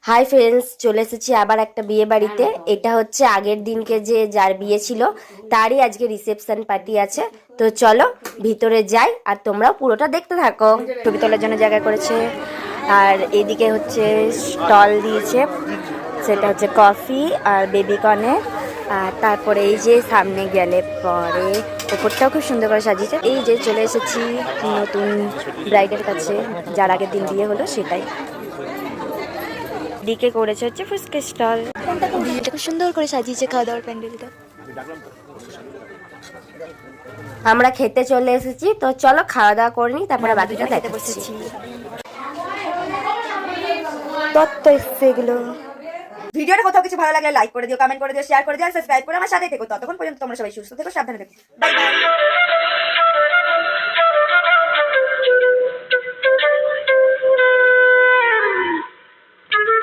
Hi friends, চলে এসেছি আবার একটা বিয়ে বাড়িতে। এটা হচ্ছে আগের দিনকে যে যার বিয়ে ছিল তারই আজকে রিসেপশন পার্টি আছে। তো চলো ভিতরে যাই আর তোমরাও পুরোটা দেখতে থাকো। ছবি তোলার জন্য জায়গা করেছে আর এদিকে হচ্ছে স্টল দিয়েছে, সেটা হচ্ছে কফি আর বেবি কর্নের। আর তারপরে এই যে সামনে গেলে পরে ওপরটাও খুব সুন্দর করে সাজিয়েছে। এই যে চলে এসেছি নতুন ব্রাইডের কাছে, যার আগের দিন বিয়ে হলো সেটাই। দিকে করেছে হচ্ছে ফুচকা স্টল, এটা খুব সুন্দর করে সাজিয়েছে খাওয়া দাওয়ার প্যান্ডেলটা। আমরা খেতে চলে এসেছি, তো চলো খাওয়া দাওয়া করে নিই, তারপরে বাকিটা দেখতে বসেছি। তত্ত্ব এসছে এগুলো। ভিডিওটা কোথাও কিছু ভালো লাগলে লাইক করে দিও, কমেন্ট করে দিও, শেয়ার করে দিও, সাবস্ক্রাইব করে আমার সাথে থেকো। ততক্ষণ পর্যন্ত তোমরা সবাই সুস্থ থেকো, সাবধানে থেকো। Bye bye.